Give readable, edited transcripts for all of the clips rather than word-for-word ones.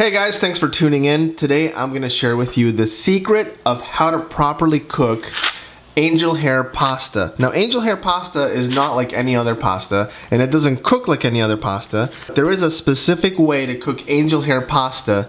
Hey guys, thanks for tuning in. Today I'm going to share with you the secret of how to properly cook angel hair pasta. Now, angel hair pasta is not like any other pasta, and it doesn't cook like any other pasta. There is a specific way to cook angel hair pasta,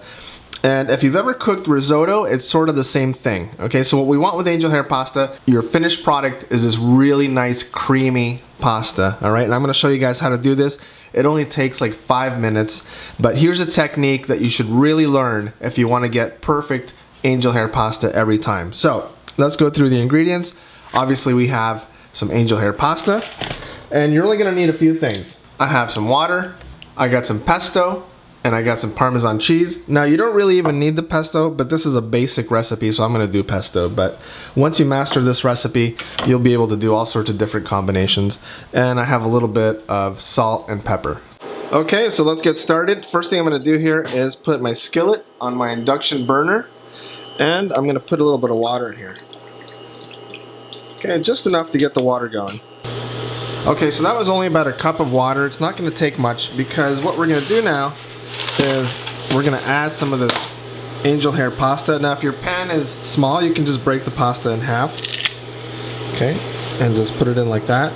and if you've ever cooked risotto, it's sort of the same thing. Okay, so what we want with angel hair pasta, your finished product is this really nice creamy pasta. All right, and I'm going to show you guys how to do this. It only takes like 5 minutes, but here's a technique that you should really learn if you want to get perfect angel hair pasta every time. So let's go through the ingredients. Obviously we have some angel hair pasta, and you're only going to need a few things. I have some water, I got some pesto, and I got some Parmesan cheese. Now, you don't really even need the pesto, but this is a basic recipe, so I'm gonna do pesto. But once you master this recipe, you'll be able to do all sorts of different combinations. And I have a little bit of salt and pepper. Okay, so let's get started. First thing I'm gonna do here is put my skillet on my induction burner, and I'm gonna put a little bit of water in here. Okay, just enough to get the water going. Okay, so that was only about a cup of water. It's not gonna take much, because what we're gonna do now is we're gonna add some of this angel hair pasta. Now, if your pan is small, you can just break the pasta in half. Okay, and just put it in like that.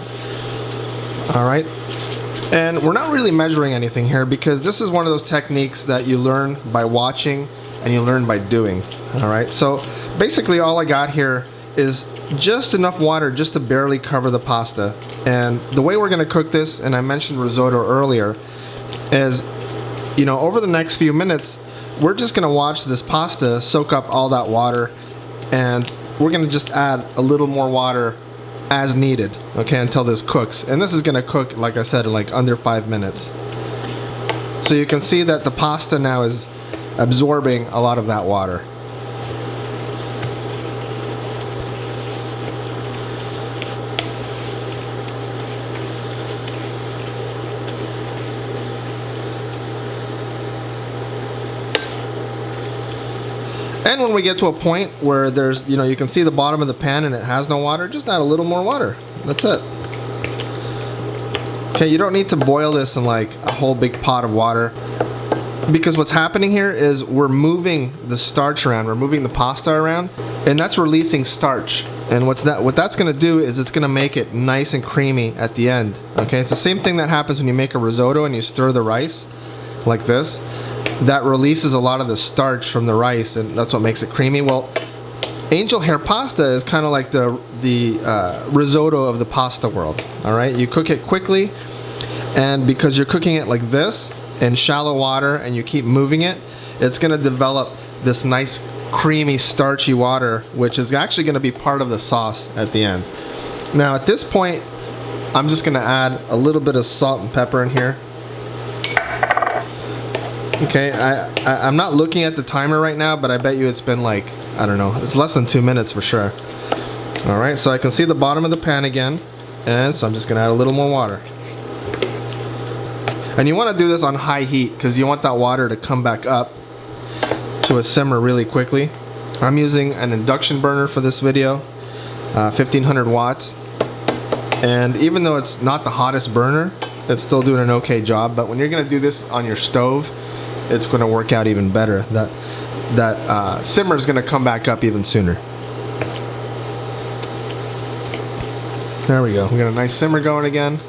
All right, and we're not really measuring anything here, because this is one of those techniques that you learn by watching and you learn by doing. All right, so basically all I got here is just enough water just to barely cover the pasta. And the way we're gonna cook this, and I mentioned risotto earlier, is, you know, over the next few minutes, we're just gonna watch this pasta soak up all that water, and we're gonna just add a little more water as needed, okay, until this cooks. And this is gonna cook, like I said, in like under 5 minutes. So you can see that the pasta now is absorbing a lot of that water. And when we get to a point where there's, you know, you can see the bottom of the pan and it has no water, just add a little more water. That's it. Okay, you don't need to boil this in like a whole big pot of water, because what's happening here is we're moving the starch around, we're moving the pasta around, and that's releasing starch. And what that's gonna do is it's gonna make it nice and creamy at the end. Okay, it's the same thing that happens when you make a risotto and you stir the rice like this. That releases a lot of the starch from the rice, and that's what makes it creamy. Well, angel hair pasta is kind of like the risotto of the pasta world. All right, you cook it quickly, and because you're cooking it like this in shallow water and you keep moving it, it's going to develop this nice creamy starchy water, which is actually going to be part of the sauce at the end. Now at this point, I'm just going to add a little bit of salt and pepper in here. Okay, I'm not looking at the timer right now, but I bet you it's been like, I don't know, it's less than 2 minutes for sure. All right, so I can see the bottom of the pan again, and so I'm just gonna add a little more water. And you want to do this on high heat, because you want that water to come back up to a simmer really quickly. I'm using an induction burner for this video, 1500 watts, and even though it's not the hottest burner, it's still doing an okay job. But when you're gonna do this on your stove, it's going to work out even better. That simmer is going to come back up even sooner. There we go. We got a nice simmer going again.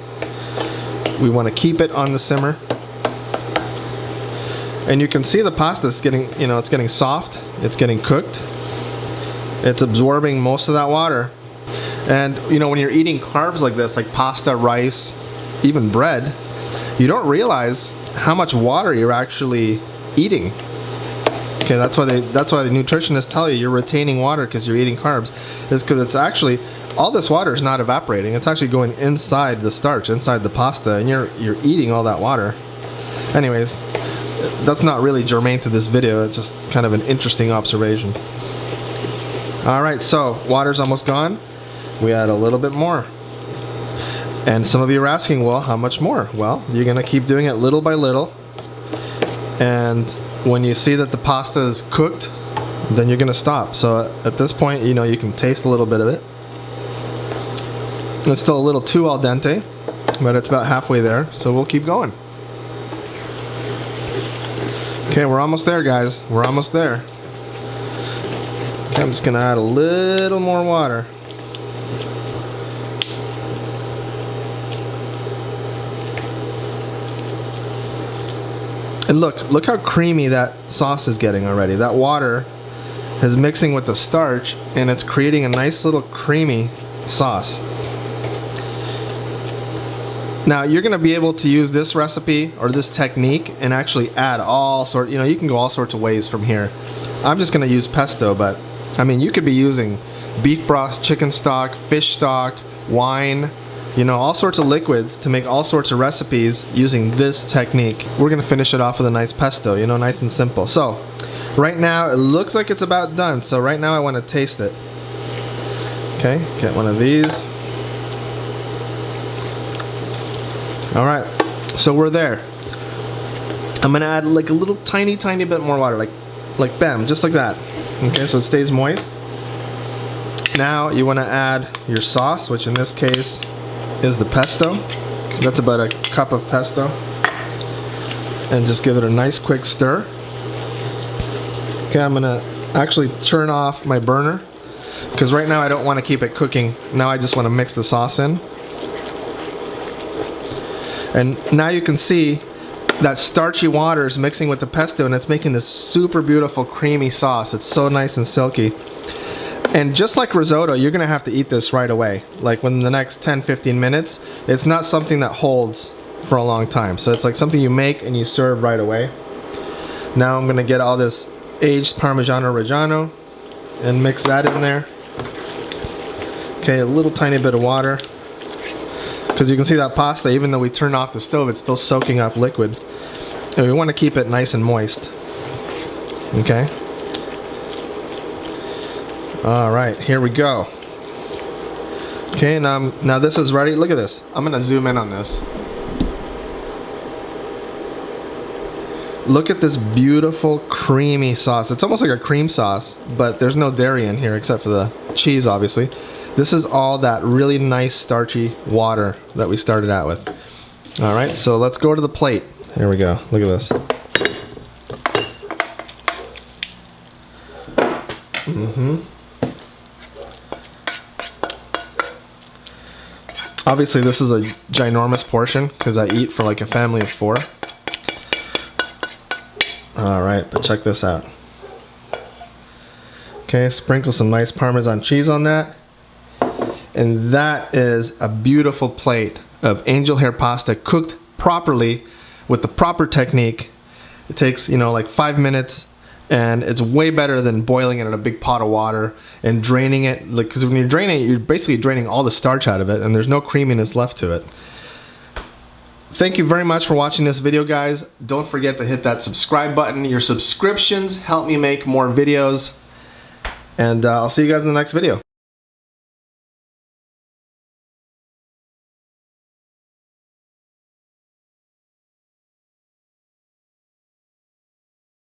We want to keep it on the simmer. And you can see the pasta is getting, you know, it's getting soft. It's getting cooked. It's absorbing most of that water. And you know, when you're eating carbs like this, like pasta, rice, even bread, you don't realize how much water you're actually eating. Okay, that's why the nutritionists tell you you're retaining water because you're eating carbs. Is because it's actually, all this water is not evaporating. It's actually going inside the starch, inside the pasta, and you're eating all that water. Anyways, that's not really germane to this video. It's just kind of an interesting observation. All right, so water's almost gone. We add a little bit more. And some of you are asking, well, how much more? Well, you're gonna keep doing it little by little. And when you see that the pasta is cooked, then you're gonna stop. So at this point, you know, you can taste a little bit of it. It's still a little too al dente, but it's about halfway there. So we'll keep going. Okay, we're almost there, guys. We're almost there. Okay, I'm just gonna add a little more water. And look how creamy that sauce is getting already. That water is mixing with the starch and it's creating a nice little creamy sauce. Now you're gonna be able to use this recipe or this technique and actually add all sorts, you know, you can go all sorts of ways from here. I'm just gonna use pesto, but I mean, you could be using beef broth, chicken stock, fish stock, wine, you know, all sorts of liquids to make all sorts of recipes using this technique. We're gonna finish it off with a nice pesto, you know, nice and simple. So, right now it looks like it's about done. So right now I wanna taste it. Okay, get one of these. All right, so we're there. I'm gonna add like a little tiny bit more water, like bam, just like that. Okay, so it stays moist. Now you wanna add your sauce, which in this case is the pesto. That's about a cup of pesto. And just give it a nice quick stir. Okay, I'm gonna actually turn off my burner because right now I don't wanna keep it cooking. Now I just wanna mix the sauce in. And now you can see that starchy water is mixing with the pesto and it's making this super beautiful creamy sauce. It's so nice and silky. And just like risotto, you're gonna have to eat this right away. Like within the next 10-15 minutes. It's not something that holds for a long time. So it's like something you make and you serve right away. Now I'm gonna get all this aged Parmigiano Reggiano and mix that in there. Okay, a little tiny bit of water. Because you can see that pasta, even though we turned off the stove, it's still soaking up liquid. And we want to keep it nice and moist. Okay. All right, here we go. Okay, now this is ready. Look at this. I'm gonna zoom in on this. Look at this beautiful creamy sauce. It's almost like a cream sauce, but there's no dairy in here except for the cheese, obviously. This is all that really nice starchy water that we started out with. All right, so let's go to the plate. Here we go, look at this. Obviously this is a ginormous portion because I eat for like a family of 4. All right, but check this out. Okay, sprinkle some nice Parmesan cheese on that. And that is a beautiful plate of angel hair pasta cooked properly with the proper technique. It takes, you know, like 5 minutes and it's way better than boiling it in a big pot of water and draining it. Like, because when you're draining it, you're basically draining all the starch out of it and there's no creaminess left to it. Thank you very much for watching this video, guys. Don't forget to hit that subscribe button. Your subscriptions help me make more videos. And I'll see you guys in the next video.